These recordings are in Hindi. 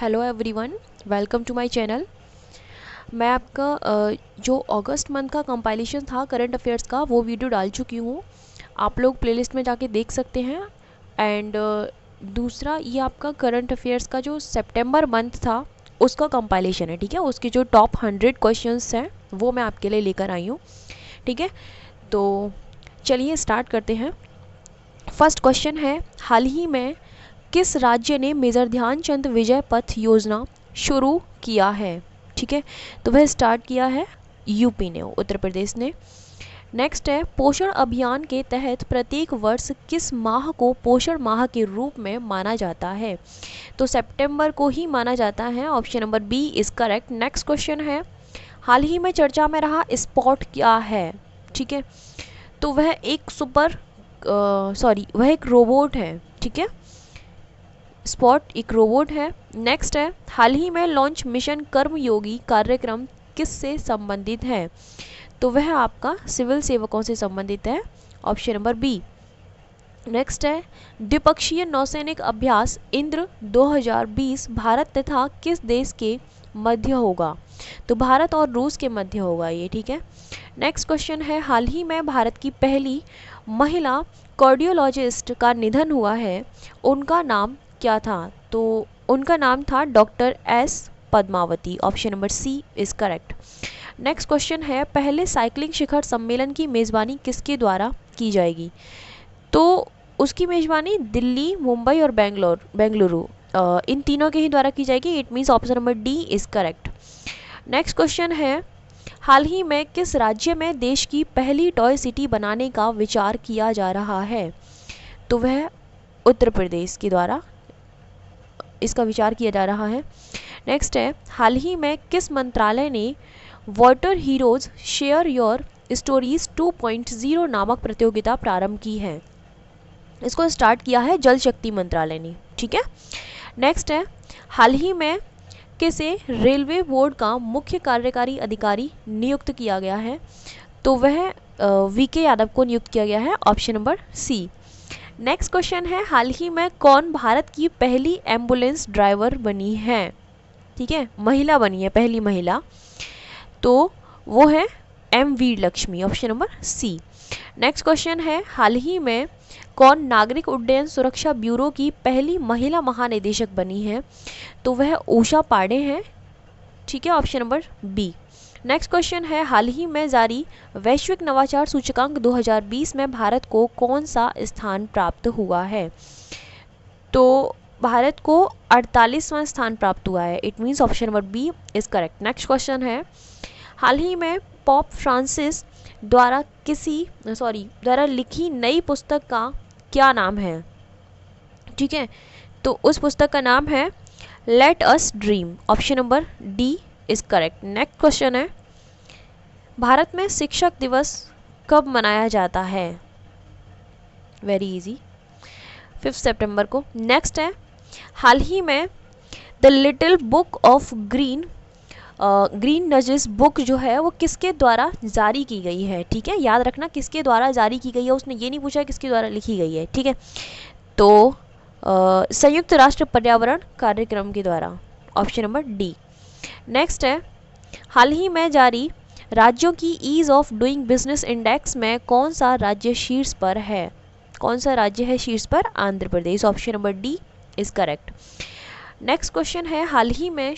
Hello everyone, welcome to my channel. मैं आपका जो अगस्त मंथ का कंपाइलेशन था करंट अफेयर्स का, वो वीडियो डाल चुकी हूँ। आप लोग प्लेलिस्ट में जाके देख सकते हैं। एंड दूसरा, ये आपका करंट अफेयर्स का जो सितंबर मंथ था उसका कंपाइलेशन है, ठीक है। उसके जो टॉप 100 क्वेश्चंस हैं वो मैं आपके लिए लेकर आई हूँ, ठीक है। तो चलिए स्टार्ट करते हैं। फर्स्ट क्वेश्चन है, हाल ही में किस राज्य ने मेजर ध्यानचंद विजय पथ योजना शुरू किया है? ठीक है, तो वह स्टार्ट किया है यूपी ने, उत्तर प्रदेश ने। नेक्स्ट है, पोषण अभियान के तहत प्रत्येक वर्ष किस माह को पोषण माह के रूप में माना जाता है? तो सितंबर को ही माना जाता है। Option number B is correct. Next question है, हाल ही में चर्चा में रहा स्पॉट क्या है? ठीक है, तो वह एक वह एक रोबोट है, ठीक है। स्पॉट एक रोबोट है। नेक्स्ट है, हाल ही में लॉन्च मिशन कर्मयोगी कार्यक्रम किससे संबंधित है? तो वह आपका सिविल सेवकों से संबंधित है। Option number B. नेक्स्ट है, द्विपक्षीय नौसैनिक अभ्यास इंद्र 2020 भारत तथा किस देश के मध्य होगा? तो भारत और रूस के मध्य होगा ये, ठीक है। नेक्स्ट क्वेश्चन है, हाल ही में भारत की पहली महिला कार्डियोलॉजिस्ट का निधन हुआ है, उनका नाम क्या था? तो उनका नाम था doctor S Padmavati. Option number C is correct. Next question है, पहले साइकिलिंग शिखर सम्मेलन की मेज़बानी किसके द्वारा की जाएगी? तो उसकी मेज़बानी दिल्ली, मुंबई और बेंगलुरु इन तीनों के ही द्वारा की जाएगी। It means option number D is correct. Next question है, हाल ही में किस राज्य में देश की पहली टॉय सिटी बनाने का विचार किया जा रहा है? तो वह उत्तर प्रदेश के द्वारा इसका विचार किया जा रहा है। नेक्स्ट है, हाल ही में किस मंत्रालय ने water heroes share your stories 2.0 नामक प्रतियोगिता प्रारंभ की है? इसको स्टार्ट किया है जल शक्ति मंत्रालय ने, ठीक है। नेक्स्ट है, हाल ही में किसे रेलवे बोर्ड का मुख्य कार्यकारी अधिकारी नियुक्त किया गया है? तो वह वीके यादव को नियुक्त किया गया है। Option number C. Next question है, हाल ही में कौन भारत की पहली एम्बुलेंस ड्राइवर बनी है? ठीक है, महिला बनी है, पहली महिला, तो वो है M Veer Lakshmi. Option number C. Next question है, हाल ही में कौन नागरिक उड्डयन सुरक्षा ब्यूरो की पहली महिला महानिदेशक बनी है? तो वह उषा पांडे हैं, ठीक है। Option number B. Next question है, हाल ही में जारी वैश्विक नवाचार सूचकांक 2020 में भारत को कौन सा स्थान प्राप्त हुआ है? तो भारत को 48वां स्थान प्राप्त हुआ है। It means option number B is correct. Next question है, हाल ही में पॉप फ्रांसिस द्वारा लिखी नई पुस्तक का क्या नाम है? ठीक है, तो उस पुस्तक का नाम है let us dream. Option number D is correct. Next question है, भारत में शिक्षक दिवस कब मनाया जाता है? वेरी इजी, 5 सितंबर को। नेक्स्ट है, हाल ही में the little book of green nudges book जो है वो किसके द्वारा जारी की गई है? ठीक है, याद रखना किसके द्वारा जारी की गई है, उसने ये नहीं पूछा किसके द्वारा लिखी गई है, ठीक है। तो संयुक्त राष्ट्र पर्यावरण कार्यक्रम के द्वारा। Option number D. नेक्स्ट है, हाल ही में जारी राज्यों की ease of doing business index में कौन सा राज्य शीर्ष पर है? कौन सा राज्य है शीर्ष पर? Andhra Pradesh. Option number D is correct. Next question है, हाल ही में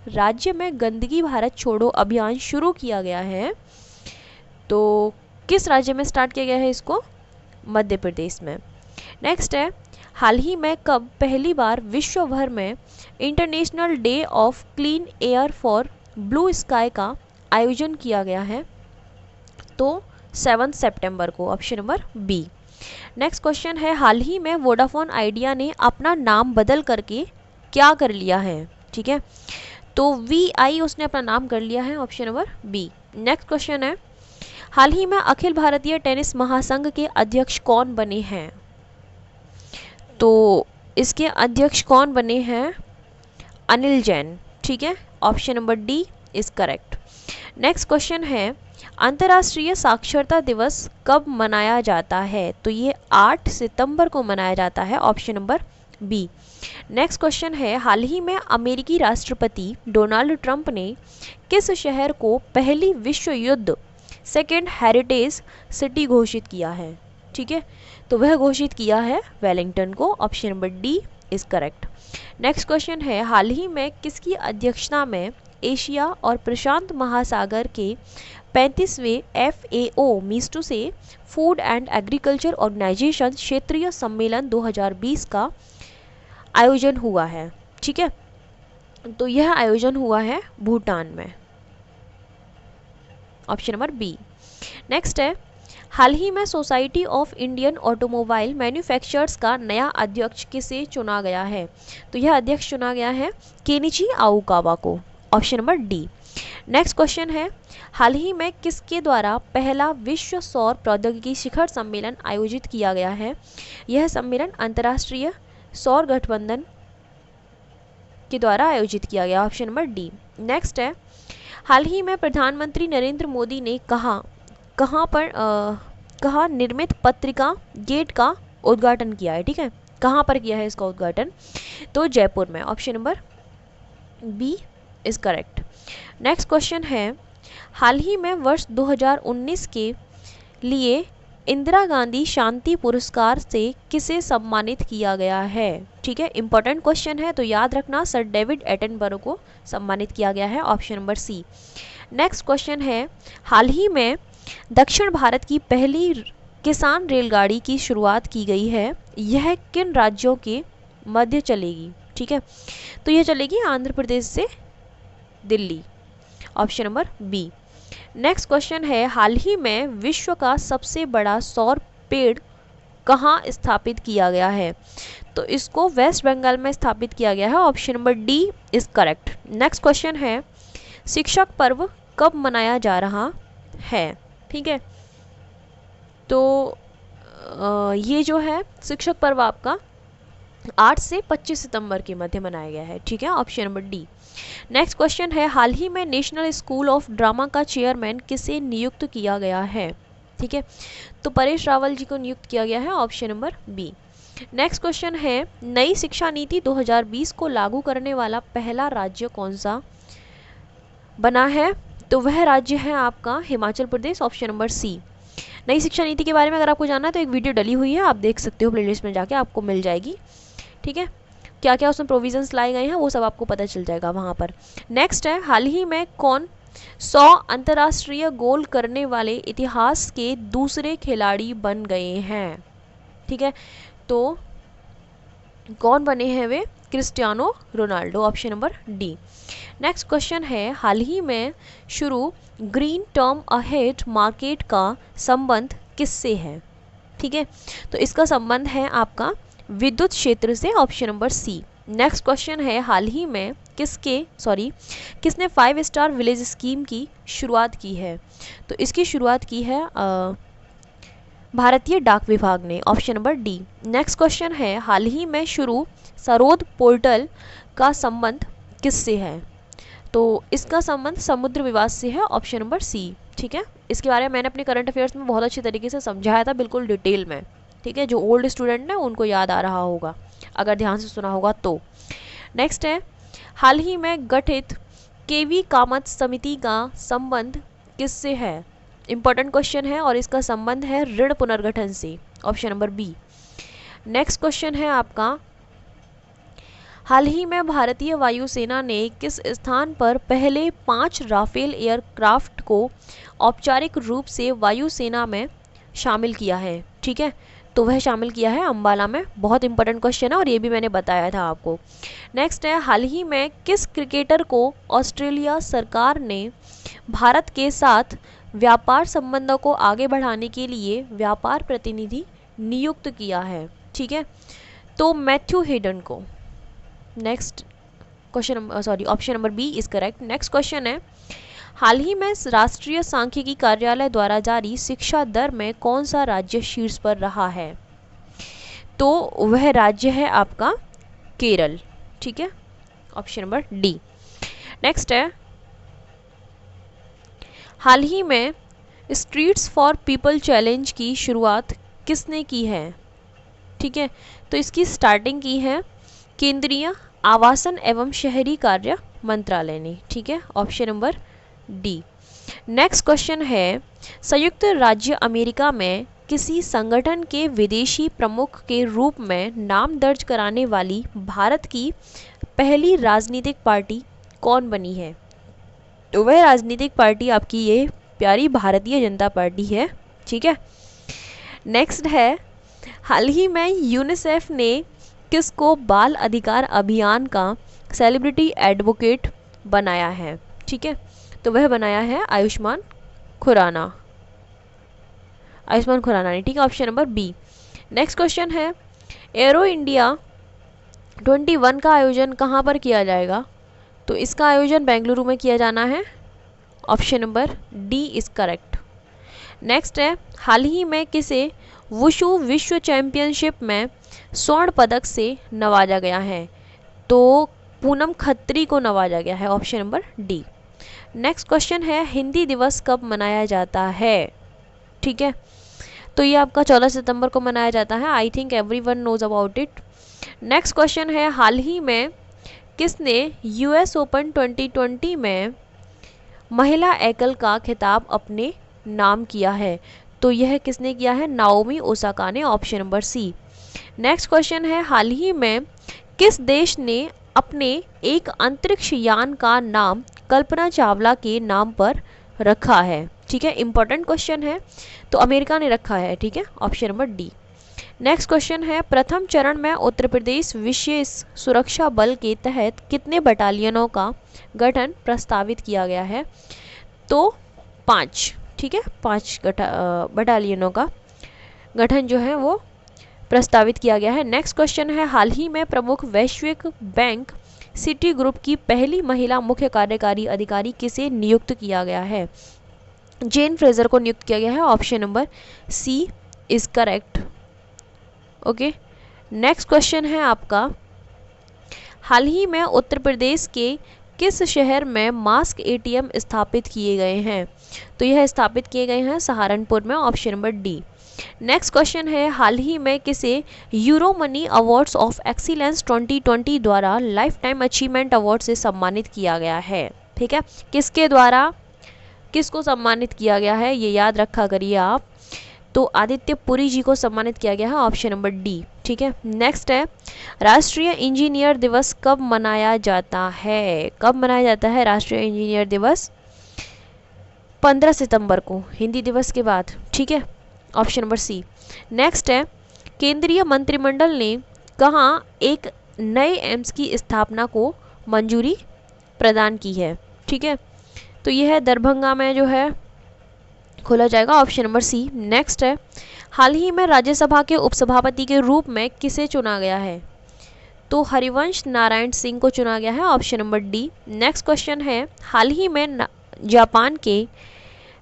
राज्य में गंदगी भारत छोड़ो अभियान शुरू किया गया है, तो किस राज्य में स्टार्ट किया गया है इसको? मध्य प्रदेश में। नेक्स्ट है, हाल ही में कब पहली बार विश्व भर में international day of clean air for blue sky का आयोजन किया गया है? तो 7 सितंबर को। Option number B. Next question है, हाल ही में वोडाफोन आइडिया ने अपना नाम बदल करके क्या कर लिया है? ठीक है, तो VI उसने अपना नाम कर लिया है। Option number B. Next question है, हाल ही में अखिल भारतीय टेनिस महासंघ के अध्यक्ष कौन बने हैं? तो इसके अध्यक्ष कौन बने हैं? अनिल जैन, ठीक है। Option number D is correct. Next question है, अंतर्राष्ट्रीय साक्षरता दिवस कब मनाया जाता है? तो ये 8 सितंबर को मनाया जाता है। Option number B. Next question है, हाल ही में अमेरिकी राष्ट्रपति डोनाल्ड ट्रंप ने किस शहर को पहली विश्व युद्ध सेकेंड हेरिटेज सिटी घोषित किया है? ठीक है, तो वह घोषित किया है वेलिंगटन को। Option number D is correct. Next question है, हाल ही में किसकी अध्यक्षता में एशिया और प्रशांत महासागर के 35वें FAO मीस्टू से फूड एंड एग्रीकल्चर ऑर्गेनाइजेशन क्षेत्रीय सम्मेलन 2020 का आयोजन हुआ है? ठीक है, तो यह आयोजन हुआ है भूटान में। Option number B. नेक्स्ट है, हाल ही में society of Indian automobile manufacturers का नया अध्यक्ष किसे चुना गया है? तो यह अध्यक्ष चुना गया है केनिची आउकावा को। Option number D. Next question है, हाल ही में किसके द्वारा पहला विश्व सौर प्रौद्योगिकी शिखर सम्मेलन आयोजित किया गया है? यह सम्मेलन अंतर्राष्ट्रीय सौर गठबंधन के द्वारा आयोजित किया गया। Option number D. नेक्स्ट है, हाल ही में प्रधानमंत्री नरेंद्र मोदी ने कहाँ निर्मित पत्रिका गेट का उद्घाटन किया है? ठीक है, कहाँ पर किया है इसका उद्घाटन? तो जयपुर में। Option number B is correct. Next question है, हाल ही में वर्ष 2019 के लिए इंदिरा गांधी शांति पुरस्कार से किसे सम्मानित किया गया है? ठीक है, इंपॉर्टेंट क्वेश्चन है, तो याद रखना सर डेविड एटनबरो को सम्मानित किया गया है। Option number C. Next question है, हाल ही में दक्षिण भारत की पहली किसान रेलगाड़ी की शुरुआत की गई है, यह किन राज्यों के मध्य चलेगी? ठीक है, तो यह चलेगी आंध्र प्रदेश से Delhi. Option number B. Next question है, हाल ही में विश्व का सबसे बड़ा सौर पेड़ कहाँ स्थापित किया गया है? तो इसको वेस्ट बंगाल में स्थापित किया गया है। Option number D is correct. Next question है, शिक्षक पर्व कब मनाया जा रहा है? ठीक है, तो ये जो है शिक्षक पर्व आपका 8 से 25 सितंबर के मध्य मनाया गया है। ठीक है, option number D. Next question है, हाल ही में नेशनल स्कूल ऑफ ड्रामा का चेयरमैन किसे नियुक्त किया गया है? ठीक है, तो परेश रावल जी को नियुक्त किया गया है। Option number B. Next question है, नई शिक्षा नीति 2020 को लागू करने वाला पहला राज्य कौन सा बना है? तो वह राज्य है आपका Himachal Pradesh. Option number C. नई शिक्षा नीति के बारे में अगर आपको जानना है तो एक वीडियो डली हुई है, आप देख सकते हो, प्लेलिस्ट में जाके आपको मिल जाएगी। ठीक है, क्या क्या उसमें प्रोविजंस लाए गए हैं वो सब आपको पता चल जाएगा वहाँ पर। नेक्स्ट है, हाल ही में कौन 100 अंतर्राष्ट्रीय गोल करने वाले इतिहास के दूसरे खिलाड़ी बन गए हैं? ठीक है, तो कौन बने हैं वे? Cristiano Ronaldo. Option number D. Next question है, हाल ही में शुरू ग्रीन टर्म अहेड मार्केट का संबंध किससे है? ठीक है, तो इसका संबंध है आपका विद्युत क्षेत्र से। Option number C. Next question है, हाल ही में किसने 5 स्टार विलेज स्कीम की शुरुआत की है? तो इसकी शुरुआत की है भारतीय डाक विभाग ने। Option number D. Next question है, हाल ही में शुरू सरोद पोर्टल का संबंध किससे है? तो इसका संबंध समुद्र विवाद से है। Option number C. ठीक है, इसके बारे में मैंने अपने करंट अफेयर्स में बहुत अच्छी तरीके से समझाया था, बिल्कुल डिटेल में। ठीक है, जो ओल्ड स्टूडेंट है उनको याद आ रहा होगा अगर ध्यान से सुना होगा तो। नेक्स्ट है, हाल ही में गठित केवी कामत समिति का संबंध किससे है? इंपॉर्टेंट क्वेश्चन है और इसका संबंध है ऋण पुनर्गठन से। Option number B. Next question है आपका, हाल ही में भारतीय वायुसेना ने किस स्थान पर पहले 5 राफेल एयरक्राफ्ट को औपचारिक रूप से वायुसेना में शामिल किया है? ठीक है, तो वह शामिल किया है अंबाला में। बहुत इंपॉर्टेंट क्वेश्चन है और ये भी मैंने बताया था आपको। नेक्स्ट है, हाल ही में किस क्रिकेटर को ऑस्ट्रेलिया सरकार ने भारत के साथ व्यापार संबंधों को आगे बढ़ाने के लिए व्यापार प्रतिनिधि नियुक्त किया है? ठीक है, तो मैथ्यू हेडन को। Next question option number B is correct. Next question है, हाल ही में राष्ट्रीय सांख्यिकी कार्यालय द्वारा जारी शिक्षा दर में कौन सा राज्य शीर्ष पर रहा है? तो वह राज्य है आपका केरल। ठीक है, ऑप्शन नंबर डी। नेक्स्ट है, हाल ही में स्ट्रीट्स फॉर पीपल चैलेंज की शुरुआत किसने की है? ठीक है। तो इसकी स्टार्टिंग की है केंद्रीय आवासन एवं शहरी कार्य मंत्रालय ने, ठीक है, option number D. Next question है, संयुक्त राज्य अमेरिका में किसी संगठन के विदेशी प्रमुख के रूप में नाम दर्ज कराने वाली भारत की पहली राजनीतिक पार्टी कौन बनी है? तो वह राजनीतिक पार्टी आपकी ये प्यारी भारतीय जनता पार्टी है, ठीक है। नेक्स्ट है, हाल ही में यूनिसेफ ने किसको बाल अधिकार अभियान का सेलिब्रिटी एडवोकेट बनाया है? ठीक है, तो वह बनाया है आयुष्मान खुराना, आयुष्मान खुराना ने, ठीक है, option number B. Next question है, एरो इंडिया 21 का आयोजन कहाँ पर किया जाएगा? तो इसका आयोजन बेंगलुरु में किया जाना है, option number D is correct. Next है, हाल ही में किसे वुशु विश्व चैंपियनशिप में स्वर्ण पदक से नवाजा गया है? तो पूनम खत्री को नवाजा गया है, option number D. Next question है, हिंदी दिवस कब मनाया जाता है? ठीक है, तो ये आपका 14 सितंबर को मनाया जाता है। I think everyone knows about it. Next question है, हाल ही में किसने यूएस ओपन 2020 में महिला एकल का खिताब अपने नाम किया है? तो यह किसने किया है? नाओमी ओसाका ने, option number C. Next question है, हाल ही में किस देश ने अपने एक अंतरिक्ष यान का नाम कल्पना चावला के नाम पर रखा है? ठीक है, इंपॉर्टेंट क्वेश्चन है, तो अमेरिका ने रखा है, ठीक है, option number D. Next question है, प्रथम चरण में उत्तर प्रदेश विशेष सुरक्षा बल के तहत कितने बटालियनों का गठन प्रस्तावित किया गया है? तो 5, ठीक है, 5 बटालियनों का गठन जो है वो प्रस्तावित किया गया है। नेक्स्ट क्वेश्चन है, हाल ही में प्रमुख वैश्विक बैंक सिटी ग्रुप की पहली महिला मुख्य कार्यकारी अधिकारी किसे नियुक्त किया गया है? जेन फ्रेजर को नियुक्त किया गया है, option number C is correct. Okay, next question है आपका, हाल ही में उत्तर प्रदेश के किस शहर में मास्क एटीएम स्थापित किए गए हैं? तो यह स्थापित किए गए हैं सहारनपुर में, option number D. Next question है, हाल ही में किसे euro money awards of excellence 2020 द्वारा लाइफ टाइम अचीवमेंट अवार्ड से सम्मानित किया गया है? ठीक है, किसके द्वारा किसको सम्मानित किया गया है ये याद रखा करिए आप। तो आदित्य पुरी जी को सम्मानित किया गया है, ऑप्शन नंबर डी। ठीक है, नेक्स्ट है, राष्ट्रीय इंजीनियर दिवस कब मनाया जाता है? कब मनाया जाता है राष्ट्रीय इंजीनियर दिवस? 15 सितंबर को, हिंदी दिवस के बाद, ठीक है, ऑप्शन नंबर सी। नेक्स्ट है, केंद्रीय मंत्रिमंडल ने कहाँ एक नए एम्स की स्थापना को मंजूरी प्रदान की है? ठीक है, तो यह है दरभंगा में जो है खोला जाएगा, ऑप्शन नंबर सी। नेक्स्ट है, हाल ही में राज्यसभा के उपसभापति के रूप में किसे चुना गया है? तो हरिवंश नारायण सिंह को चुना गया है, option number D. Next question है, हाल ही में जापान के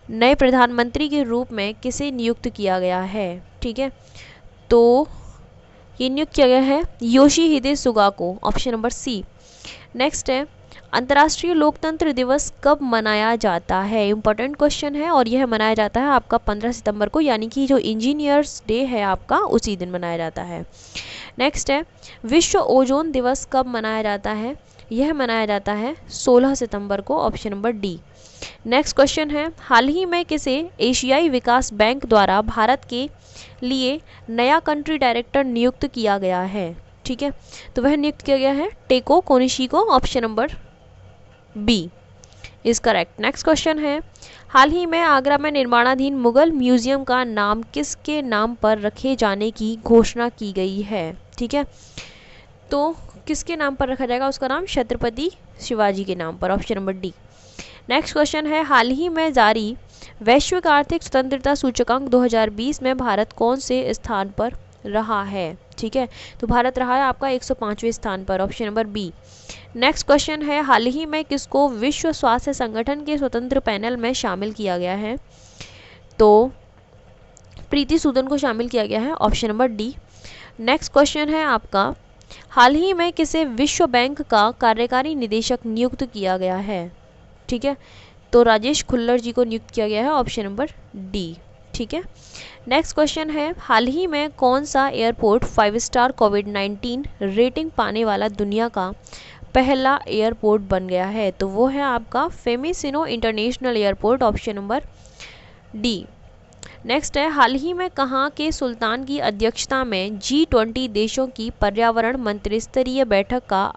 नए प्रधानमंत्री के रूप में किसे नियुक्त किया गया है? ठीक है, तो ये नियुक्त किया गया है योशिहिदे सुगा को, ऑप्शन नंबर सी। नेक्स्ट है, अंतर्राष्ट्रीय लोकतंत्र दिवस कब मनाया जाता है? इंपॉर्टेंट क्वेश्चन है, और यह मनाया जाता है आपका 15 सितंबर को, यानी कि जो इंजीनियर्स डे है आपका उसी दिन मनाया जाता है। नेक्स्ट है, विश्व ओजोन दिवस कब मनाया जाता है? यह मनाया जाता है 16 सितंबर को, option number D. Next question है, हाल ही में किसे एशियाई विकास बैंक द्वारा भारत के लिए नया कंट्री डायरेक्टर नियुक्त किया गया है? ठीक है, तो वह नियुक्त किया गया है टेको कोनिशी को, option number B is correct. Next question है, हाल ही में आगरा में निर्माणाधीन मुगल म्यूजियम का नाम किसके नाम पर रखे जाने की घोषणा की गई है? ठीक है, तो किसके नाम पर रखा जाएगा उसका नाम? छत्रपति शिवाजी के नाम पर, option number D. Next question है, हाल ही में जारी वैश्विक आर्थिक स्वतंत्रता सूचकांक 2020 में भारत कौन से स्थान पर रहा है? ठीक है, तो भारत रहा है आपका 105वें स्थान पर, option number B. Next question है, हाल ही में किसको विश्व स्वास्थ्य संगठन के स्वतंत्र पैनल में शामिल किया गया है? तो प्रीति सूदन को शामिल किया गया है, option number D. Next question है आपका, हाल ही में किसे विश्व बैंक का कार्यकारी निदेशक नियुक्त किया गया है? ठीक है, तो राजेश खुल्लर जी को नियुक्त किया गया है, ऑप्शन नंबर डी। ठीक है। नेक्स्ट क्वेश्चन है, हाल ही में कौन सा एयरपोर्ट 5 स्टार कोविड-19 रेटिंग पाने वाला दुनिया का पहला एयरपोर्ट बन गया है? तो वो है आपका Fiumicino international airport, option number D. Next है, हाल ही में कहाँ के सुल्तान की अध्यक्षता में G20 देशों की पर्यावरण मंत्रिस्तरीय बैठक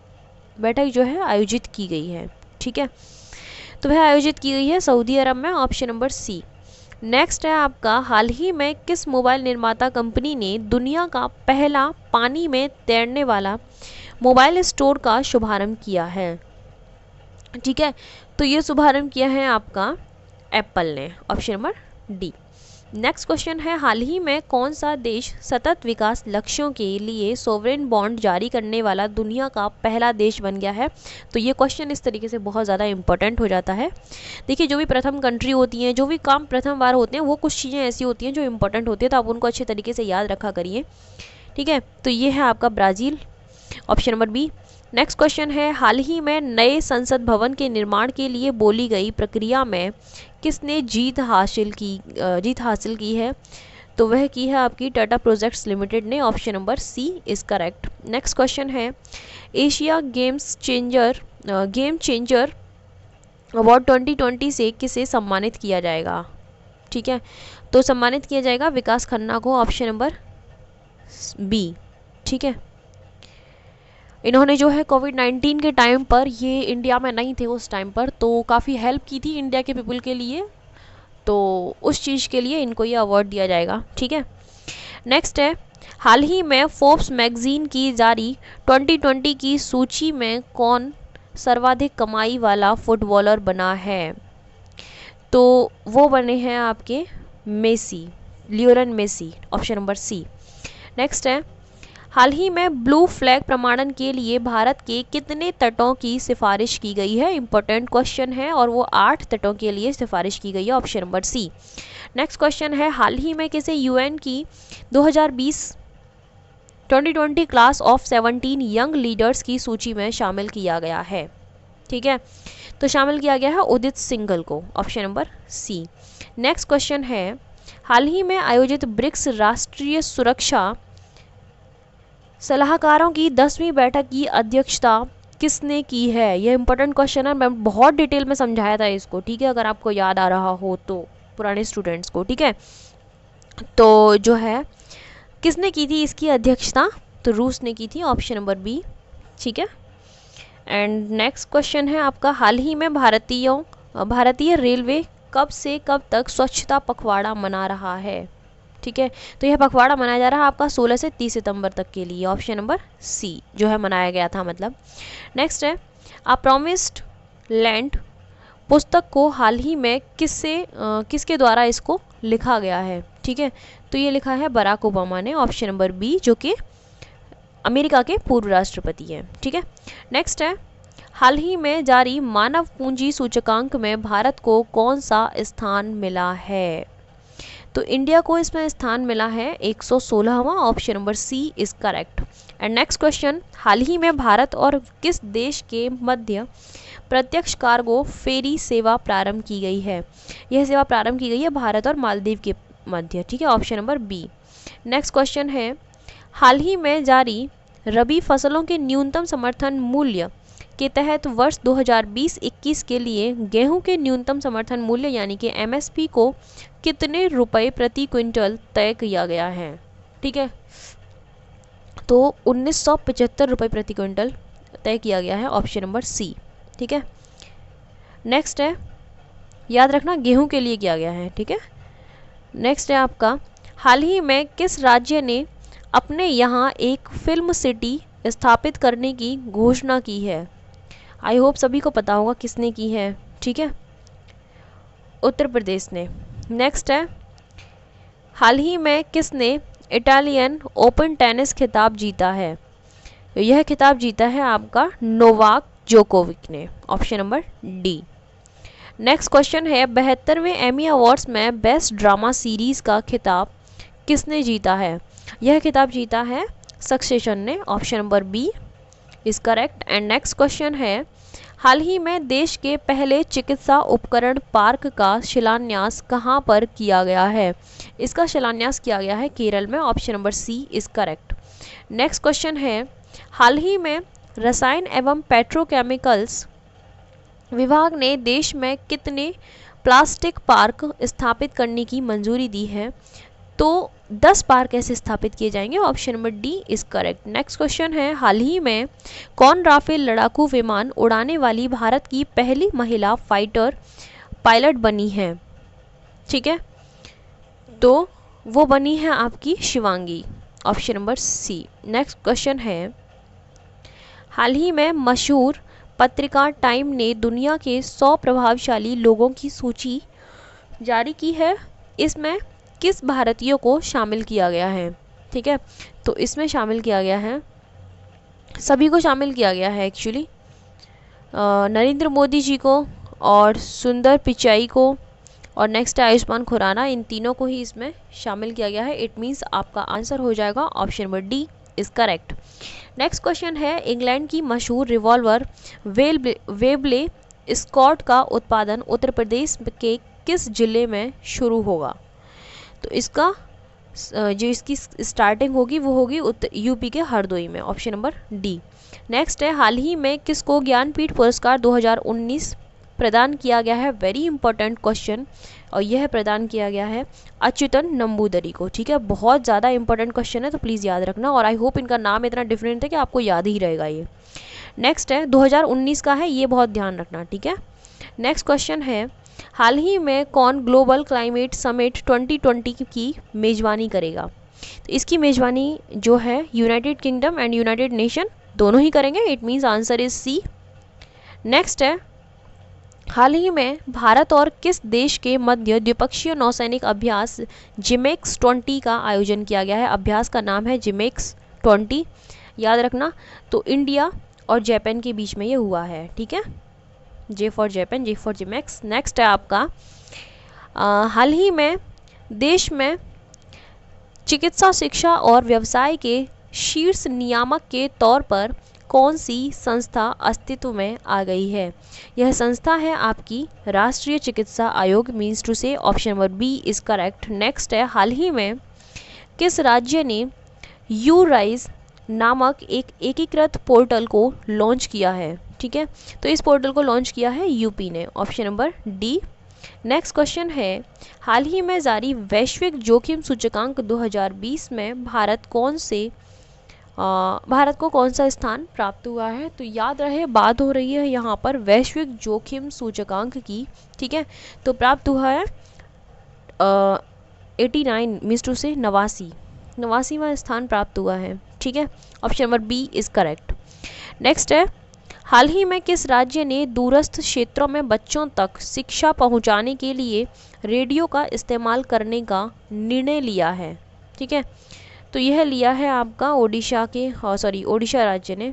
जो है आयोजित की गई है? ठीक है, तो वह आयोजित की गई है सऊदी अरब में, ऑप्शन नंबर सी। नेक्स्ट है आपका, हाल ही में किस मोबाइल निर्माता कंपनी ने दुनिया का पहला पानी में तैरने वाला मोबाइल स्टोर का शुभारंभ किया है? ठीक है, तो ये शुभारंभ किया है आपका एप्पल ने, option number D. Next question है, हाल ही में कौन सा देश सतत विकास लक्ष्यों के लिए सोवरेन बॉन्ड जारी करने वाला दुनिया का पहला देश बन गया है? तो ये क्वेश्चन इस तरीके से बहुत ज़्यादा इंपॉर्टेंट हो जाता है। देखिए, जो भी प्रथम कंट्री होती हैं, जो भी काम प्रथम बार होते हैं, वो कुछ चीज़ें ऐसी होती हैं जो इंपॉर्टेंट होती है, तो आप उनको अच्छे तरीके से याद रखा करिए। ठीक है, तो ये है आपका Brazil, option number B. Next question है, हाल ही में नए संसद भवन के निर्माण के लिए बोली गई प्रक्रिया में किसने जीत हासिल की है? तो वह की है आपकी टाटा प्रोजेक्ट्स लिमिटेड ने, option number C is correct. Next question है, एशिया गेम चेंजर अवार्ड 2020 से किसे सम्मानित किया जाएगा? ठीक है, तो सम्मानित किया जाएगा विकास खन्ना को, ऑप्शन नंबर बी। ठीक है, इन्होंने जो है कोविड-19 के टाइम पर, ये इंडिया में नहीं थे उस टाइम पर, तो काफ़ी हेल्प की थी इंडिया के पीपल के लिए, तो उस चीज़ के लिए इनको ये अवार्ड दिया जाएगा। ठीक है, नेक्स्ट है, हाल ही में फोर्ब्स मैगजीन की जारी 2020 की सूची में कौन सर्वाधिक कमाई वाला फुटबॉलर बना है? तो वो बने हैं आपके Messi, Lionel Messi, option number C. Next है, हाल ही में ब्लू फ्लैग प्रमाणन के लिए भारत के कितने तटों की सिफारिश की गई है? इंपॉर्टेंट क्वेश्चन है, और वो 8 तटों के लिए सिफारिश की गई है, option number C. Next question है, हाल ही में किसे यूएन की 2020 क्लास ऑफ 17 यंग लीडर्स की सूची में शामिल किया गया है? ठीक है, तो शामिल किया गया है उदित सिंघल को, option number C. Next question है, हाल ही में आयोजित ब्रिक्स राष्ट्रीय सुरक्षा सलाहकारों की 10वीं बैठक की अध्यक्षता किसने की है? यह इंपॉर्टेंट क्वेश्चन है, मैं बहुत डिटेल में समझाया था इसको। ठीक है, अगर आपको याद आ रहा हो तो पुराने स्टूडेंट्स को। ठीक है, तो जो है किसने की थी इसकी अध्यक्षता? तो रूस ने की थी, ऑप्शन नंबर बी। ठीक है, एंड नेक्स्ट क्वेश्चन है आपका, हाल ही में भारतीय रेलवे कब से कब तक स्वच्छता पखवाड़ा मना रहा है? ठीक है, तो यह पखवाड़ा मनाया जा रहा है आपका 16 से 30 सितंबर तक के लिए, ऑप्शन नंबर सी जो है मनाया गया था मतलब। नेक्स्ट है, आ प्रॉमिस्ड लैंड पुस्तक को हाल ही में किसके द्वारा इसको लिखा गया है? ठीक है, तो ये लिखा है बराक ओबामा ने, ऑप्शन नंबर बी, जो कि अमेरिका के पूर्व राष्ट्रपति हैं। ठीक है, नेक्स्ट है, हाल ही में जारी मानव पूंजी सूचकांक में भारत को कौन सा स्थान मिला है? तो इंडिया को इसमें स्थान मिला है 116वां, option number C is correct. And next question, हाल ही में भारत और किस देश के मध्य प्रत्यक्ष कार्गो फेरी सेवा प्रारंभ की गई है? यह सेवा प्रारंभ की गई है भारत और मालदीव के मध्य। ठीक है, option number B. Next question है, हाल ही में जारी रबी फसलों के न्यूनतम समर्थन मूल्य के तहत वर्ष 2020-21 के लिए गेहूं के न्यूनतम समर्थन मूल्य यानी कि एमएसपी को कितने रुपए प्रति क्विंटल तय किया गया है? ठीक है, तो 1975 रुपये प्रति क्विंटल तय किया गया है, ऑप्शन नंबर सी। ठीक है, नेक्स्ट है, याद रखना गेहूं के लिए किया गया है। ठीक है, नेक्स्ट है आपका, हाल ही में किस राज्य ने अपने यहाँ एक फिल्म सिटी स्थापित करने की घोषणा की है? आई होप सभी को पता होगा किसने की है। ठीक है, उत्तर प्रदेश ने। नेक्स्ट है, हाल ही में किसने इटालियन ओपन टेनिस खिताब जीता है? यह खिताब जीता है आपका नोवाक जोकोविक ने, option number D. Next question है, 72वें एमी अवार्ड्स में बेस्ट ड्रामा सीरीज का खिताब किसने जीता है? यह खिताब जीता है सक्सेशन ने, option number B is correct. And next question है, हाल ही में देश के पहले चिकित्सा उपकरण पार्क का शिलान्यास कहाँ पर किया गया है? इसका शिलान्यास किया गया है केरल में। Option number C is correct. Next question है, हाल ही में रसायन एवं पेट्रोकेमिकल्स विभाग ने देश में कितने प्लास्टिक पार्क स्थापित करने की मंजूरी दी है? तो 10 पार्क ऐसे स्थापित किए जाएंगे। Option number D is correct. Next question है, हाल ही में कौन राफेल लड़ाकू विमान उड़ाने वाली भारत की पहली महिला फाइटर पायलट बनी है? ठीक है, तो वो बनी है आपकी Shivangi. Option number C. Next question है, हाल ही में मशहूर पत्रिका टाइम ने दुनिया के 100 प्रभावशाली लोगों की सूची जारी की है। इसमें किस भारतीय को शामिल किया गया है? ठीक है, तो इसमें शामिल किया गया है, सभी को शामिल किया गया है एक्चुअली, नरेंद्र मोदी जी को और सुंदर पिचाई को और नेक्स्ट आयुष्मान खुराना, इन तीनों को ही इसमें शामिल किया गया है। इट मीन्स आपका आंसर हो जाएगा option number D is correct. Next question है, इंग्लैंड की मशहूर रिवॉल्वर वेबले स्कॉट का उत्पादन उत्तर प्रदेश के किस जिले में शुरू होगा? तो इसका जो इसकी स्टार्टिंग होगी वो होगी यूपी के हरदोई में। Option number D. नेक्स्ट है, हाल ही में किसको ज्ञानपीठ पुरस्कार 2019 प्रदान किया गया है? वेरी इंपॉर्टेंट क्वेश्चन, और यह प्रदान किया गया है अच्युतन नंबूदरी को। ठीक है, बहुत ज़्यादा इंपॉर्टेंट क्वेश्चन है, तो प्लीज़ याद रखना, और आई होप इनका नाम इतना डिफरेंट है कि आपको याद ही रहेगा ये। नेक्स्ट है 2019 का है, ये बहुत ध्यान रखना। ठीक है, नेक्स्ट क्वेश्चन है, हाल ही में कौन ग्लोबल क्लाइमेट समिट 2020 की मेजबानी करेगा? तो इसकी मेजबानी जो है United Kingdom and United Nation दोनों ही करेंगे। It means answer is C. Next है, हाल ही में भारत और किस देश के मध्य द्विपक्षीय नौसैनिक अभ्यास जिमेक्स 20 का आयोजन किया गया है? अभ्यास का नाम है जिमेक्स 20, याद रखना। तो इंडिया और जापान के बीच में ये हुआ है। ठीक है, J for Japan, J for JIMEX. Next है आपका, हाल ही में देश में चिकित्सा शिक्षा और व्यवसाय के शीर्ष नियामक के तौर पर कौन सी संस्था अस्तित्व में आ गई है? यह संस्था है आपकी राष्ट्रीय चिकित्सा आयोग। Means to say option number B is correct. Next है, हाल ही में किस राज्य ने यू राइज नामक एक एकीकृत पोर्टल को लॉन्च किया है? ठीक है, तो इस पोर्टल को लॉन्च किया है यूपी ने। Option number D. Next question है, हाल ही में जारी वैश्विक जोखिम सूचकांक 2020 में भारत को कौन सा स्थान प्राप्त हुआ है? तो याद रहे, बात हो रही है यहाँ पर वैश्विक जोखिम सूचकांक की। ठीक है, तो प्राप्त हुआ है 89 मीन्स टू से 89वां स्थान प्राप्त हुआ है। ठीक है, option number B is correct. Next है, हाल ही में किस राज्य ने दूरस्थ क्षेत्रों में बच्चों तक शिक्षा पहुंचाने के लिए रेडियो का इस्तेमाल करने का निर्णय लिया है? ठीक है, तो यह लिया है आपका ओडिशा राज्य ने।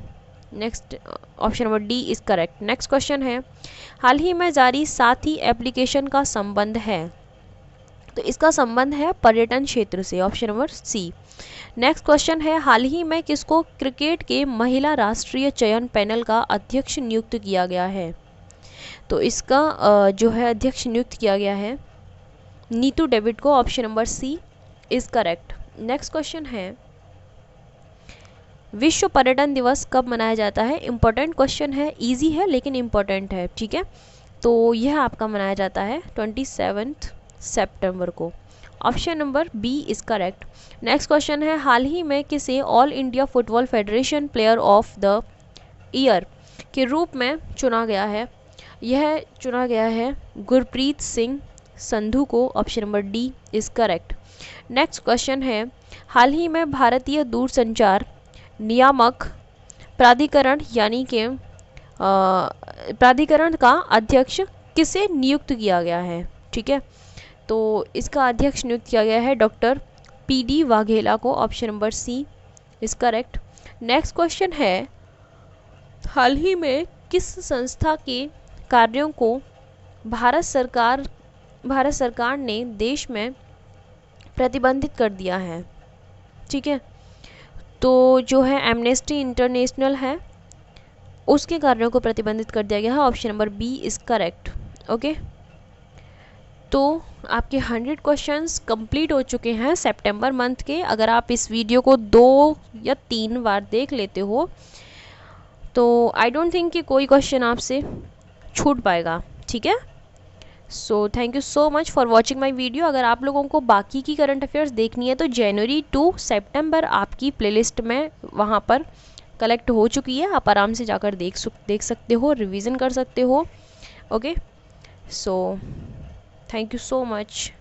Next option number D is correct. Next question है, हाल ही में जारी साथी एप्लीकेशन का संबंध है? तो इसका संबंध है पर्यटन क्षेत्र से। Option number C. Next question है, हाल ही में किसको क्रिकेट के महिला राष्ट्रीय चयन पैनल का अध्यक्ष नियुक्त किया गया है? तो इसका जो है अध्यक्ष नियुक्त किया गया है नीतू डेविड को। Option number C is correct. Next question है, विश्व पर्यटन दिवस कब मनाया जाता है? इंपॉर्टेंट क्वेश्चन है, इजी है लेकिन इंपॉर्टेंट है। ठीक है, तो यह आपका मनाया जाता है 27 सितंबर को। Option number B is correct. Next question है, हाल ही में किसे All India football federation player of the year के रूप में चुना गया है? यह चुना गया है गुरप्रीत सिंह संधू को। Option number D is correct. Next question है, हाल ही में भारतीय दूरसंचार नियामक प्राधिकरण यानी कि प्राधिकरण का अध्यक्ष किसे नियुक्त किया गया है? ठीक है, तो इसका अध्यक्ष नियुक्त किया गया है डॉक्टर PD वाघेला को। Option number C is correct. Next question है, हाल ही में किस संस्था के कार्यों को भारत सरकार ने देश में प्रतिबंधित कर दिया है? ठीक है, तो जो है एमनेस्टी इंटरनेशनल है, उसके कार्यों को प्रतिबंधित कर दिया गया है। Option number B is correct. Okay, तो आपके 100 क्वेश्चंस कंप्लीट हो चुके हैं सितंबर मंथ के। अगर आप इस वीडियो को 2 या 3 बार देख लेते हो तो आई डोंट थिंक कि कोई क्वेश्चन आपसे छूट पाएगा। ठीक है, so thank you so much for watching my video. अगर आप लोगों को बाकी की करंट अफेयर्स देखनी है तो जनवरी टू सितंबर आपकी प्लेलिस्ट में वहाँ पर कलेक्ट हो चुकी है, आप आराम से जाकर देख सकते हो, रिवीजन कर सकते हो। Okay, so thank you so much.